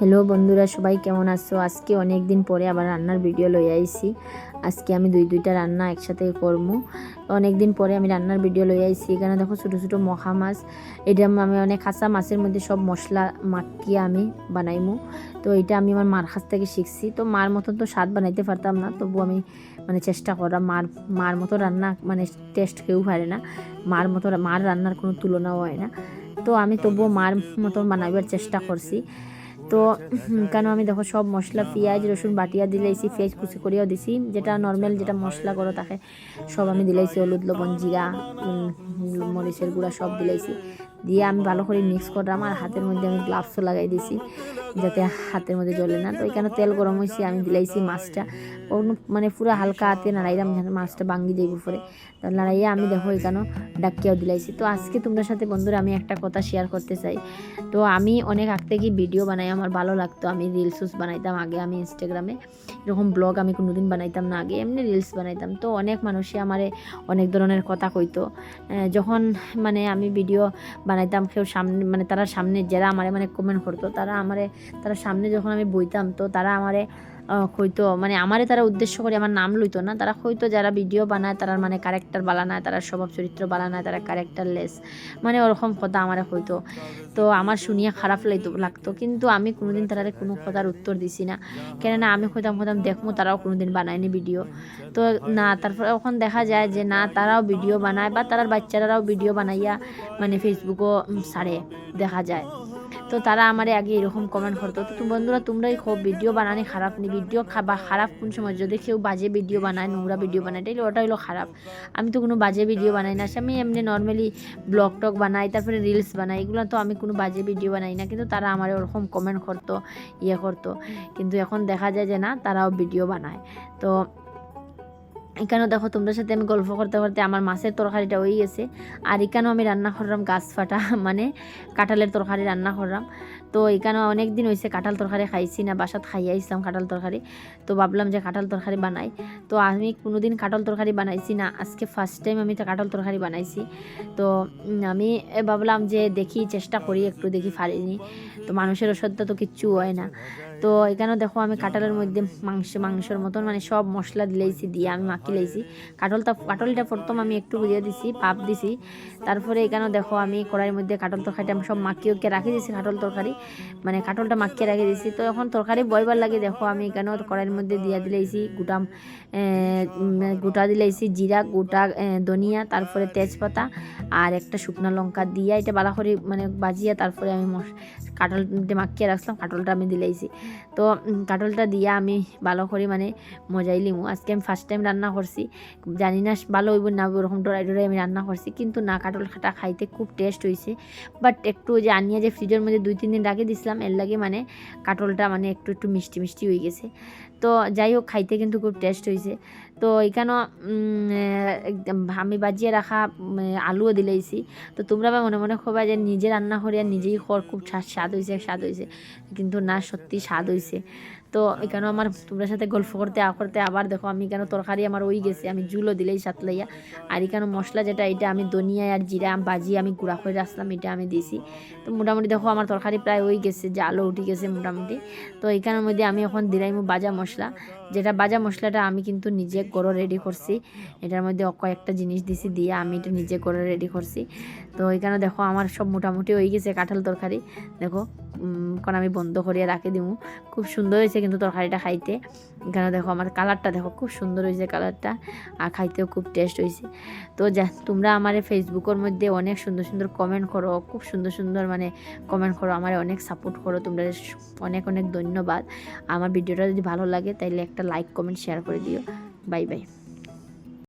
Hello বন্ধুরা, সবাই কেমন আছো? আজকে অনেক দিন পরে আবার রান্নার ভিডিও লই আইছি। আজকে আমি দুইটা রান্না একসাথে করবো। অনেক দিন পরে আমি রান্নার ভিডিও লই আইছি। এখানে দেখো ছোটো ছোটো মহা মাছ, এটা আমি অনেক কাঁচা মাছের মধ্যে সব মশলা মাখিয়ে আমি বানাইমু। তো এটা আমি আমার মার কাছ থেকে শিখছি। তো মার মতন তো স্বাদ বানাইতে পারতাম না, তবু আমি চেষ্টা করলাম। মার মতো রান্না টেস্ট কেউ পারে না। মার রান্নার কোনো তুলনাও হয় না। তো আমি তবুও মার মতন বানাবার চেষ্টা করছি। তো কেন আমি দেখো সব মশলা পেঁয়াজ রসুন বাটিয়া দিলাইছি, পেঁয়াজ কুচি করিয়াও দিছি, যেটা নর্মাল যেটা মশলা করো তাকে সব আমি দিলাইছি, হলুদ লবণ জিরা মরিচের গুঁড়া সব দিলাইছি। দিয়ে আমি ভালো করে মিক্স করলাম, আর হাতের মধ্যে আমি গ্লাভসও লাগাই দিছি যাতে হাতের মধ্যে জ্বলে না। তো এখানে তেল গরম হয়েছে, আমি দিলাইছি মাছটা পুরো হালকা হাতে নাড়াইলাম যেন মাছটা ভাঙ্গি যাইব পরে। তো নাড়াইয়া আমি দেখো এখানে ডাকিয়াও দিলাইছি। তো আজকে তোমাদের সাথে বন্ধুরা আমি একটা কথা শেয়ার করতে চাই। তো আমি অনেক আগ থেকে ভিডিও বানাই, আমার ভালো লাগতো। আমি রিলস বানাইতাম আগে, আমি ইনস্টাগ্রামে এরকম ব্লগ আমি কোনোদিন বানাইতাম না, আগে এমনি রিলস বানাইতাম। তো অনেক মানুষই আমারে অনেক ধরনের কথা কইতো। যখন আমি ভিডিও বানাইতাম, কেউ সামনে তারা সামনে যারা আমারে কমেন্ট করতো, তারা সামনে যখন আমি বইতাম, তো তারা আমারে হয়তো আমারে তারা উদ্দেশ্য করে আমার নাম লইতো না। তারা হয়তো যারা ভিডিও বানায় তারা ক্যারেক্টার বানায়, তারা স্বভাব চরিত্র বানায়, তারা ক্যারেক্টারলেস ওরকম কথা আমারে হয়তো। তো আমার শুনিয়ে খারাপ লাগতো, কিন্তু আমি কোনোদিন তারা কোনো কথার উত্তর দিছি না। কেননা আমি হইতাম দেখবো তারাও কোনোদিন বানায়নি ভিডিও। তো না, তারপরে এখন দেখা যায় যে না, তারাও ভিডিও বানায় বা তার বাচ্চারাও ভিডিও বানাইয়া ফেসবুকও ছাড়ে, দেখা যায়। তো তারা আমারে আগে এরকম কমেন্ট করতো। তো বন্ধুরা, তোমরাই খুব ভিডিও বানানি খারাপ নি, ভিডিও বা খারাপ কোন সময় যদি কেউ বাজে ভিডিও বানায়, নোংরা ভিডিও বানায়, তাইলে ওটা হলো খারাপ। আমি তো কোনো বাজে ভিডিও বানাই না, আমি এমনি নর্মালি ব্লগ টক বানাই, তারপরে রিলস বানাই, এগুলো তো আমি কোনো বাজে ভিডিও বানাই না। কিন্তু তারা আমার ওরকম কমেন্ট করতো, করতো। কিন্তু এখন দেখা যায় যে না, তারাও ভিডিও বানায়। তো এখানেও দেখো তোমাদের সাথে আমি গল্প করতে করতে আমার মাছের তরকারিটা হয়ে গেছে। আর এখানেও আমি রান্না করলাম গাছ ফাটা কাঁঠালের তরকারি রান্না করলাম। তো এখানেও অনেক দিন হয়েছে কাঁঠাল তরকারি খাইছি না, বাসাত খাইয়া আসলাম কাঁঠাল তরকারি। তো ভাবলাম যে কাঁঠাল তরকারি বানাই। তো আমি কোনোদিন কাঁঠাল তরকারি বানাইছি না, আজকে ফার্স্ট টাইম আমি তো কাঁঠাল তরকারি বানাইছি। তো আমি ভাবলাম যে দেখি, চেষ্টা করি একটু, দেখি পারিনি। তো মানুষের অসাধ্য তো কিচ্ছু হয় না। তো এখানেও দেখো আমি কাঁঠালের মধ্যে মাংসের মতন সব মশলা দিলাইছি, দিয়ে আমি মাখি লাইছি। কাঁঠালটা প্রথম আমি একটু বুঝিয়ে দিছি, পাপ দিছি। তারপরে এখানেও দেখো আমি কড়াইয়ের মধ্যে কাঁঠাল তরকারিটা সব মাখিয়ে রাখি দিয়েছি। কাঁঠালটা মাখিয়ে রেখে দিয়েছি। তো এখন তরকারি বইবার লাগে দেখো আমি এখানেও কড়াইয়ের মধ্যে দিয়ে দিলাইছি গোটা দিলাইছি জিরা, গোটা ধনিয়া, তারপরে তেজপাতা আর একটা শুকনো লঙ্কা দিয়ে এটা ভালো করে বাজিয়ে, তারপরে আমি কাঁঠালটা মাখিয়ে রাখলাম, কাঁঠালটা আমি দিলাইছি। তো কাঁঠালটা দিয়ে আমি ভালো করে মজাই লিমু। আজকে আমি ফার্স্ট টাইম রান্না করছি, জানি না ভালো হইব না, ওরকম ডরাই আমি রান্না করছি। কিন্তু না, কাঁঠালটা খাইতে খুব টেস্ট হয়েছে। বাট একটু যে আনিয়ে যে ফ্রিজের মধ্যে 2-3 দিন রাখে দিছিলাম, এর লাগে কাঁঠালটা একটু মিষ্টি মিষ্টি হয়ে গেছে। তো যাই হোক, খাইতে কিন্তু খুব টেস্ট হয়েছে। তো এখানেও আমি বাজিয়ে রাখা আলুও দিলাইছি। তো তোমরা মনে মনে খোবা যে নিজে রান্না করে আর নিজেই খুব স্বাদ হয়েছে, কিন্তু না, সত্যি স্বাদ হয়েছে। তো এখানেও আমার তোমরা সাথে গল্প করতে আবার দেখো আমি কেন তরকারি আমার ওই গেছে, আমি জুলও দিলেই সাতলাইয়া। আর এখানে মশলা যেটা, এটা আমি ধনিয়া আর জিরা বাজিয়ে আমি গুঁড়া করে রাখলাম, এটা আমি দিছি। তো মোটামুটি দেখো আমার তরকারি প্রায় হয়ে গেছে, জালও উঠে গেছে মোটামুটি। তো এইখানের মধ্যে আমি এখন দিলাইমু বাজা মশলা, যেটা বাজা মশলাটা আমি কিন্তু নিজে গড়ে রেডি করছি। এটার মধ্যে কয়েকটা জিনিস দিছি, দিয়ে আমি এটা নিজে গড়ে রেডি করছি। তো এখানে দেখো আমার সব মোটামুটি হয়ে গেছে কাঁঠাল তরকারি। দেখো কারণ আমি বন্ধ করিয়ে রাখে দিমু। খুব সুন্দর হয়েছে কিন্তু তরকারিটা খাইতে। এখানে দেখো আমার কালারটা দেখো, খুব সুন্দর হয়েছে কালারটা, আর খাইতেও খুব টেস্ট হয়েছে। তো তোমরা আমার ফেসবুকের মধ্যে অনেক সুন্দর সুন্দর কমেন্ট করো, খুব সুন্দর সুন্দর কমেন্ট করো, আমার অনেক সাপোর্ট করো, তোমরা অনেক অনেক ধন্যবাদ। আমার ভিডিওটা যদি ভালো লাগে তাইলে একটা লাইক কমেন্ট শেয়ার করে দিও। Bye bye.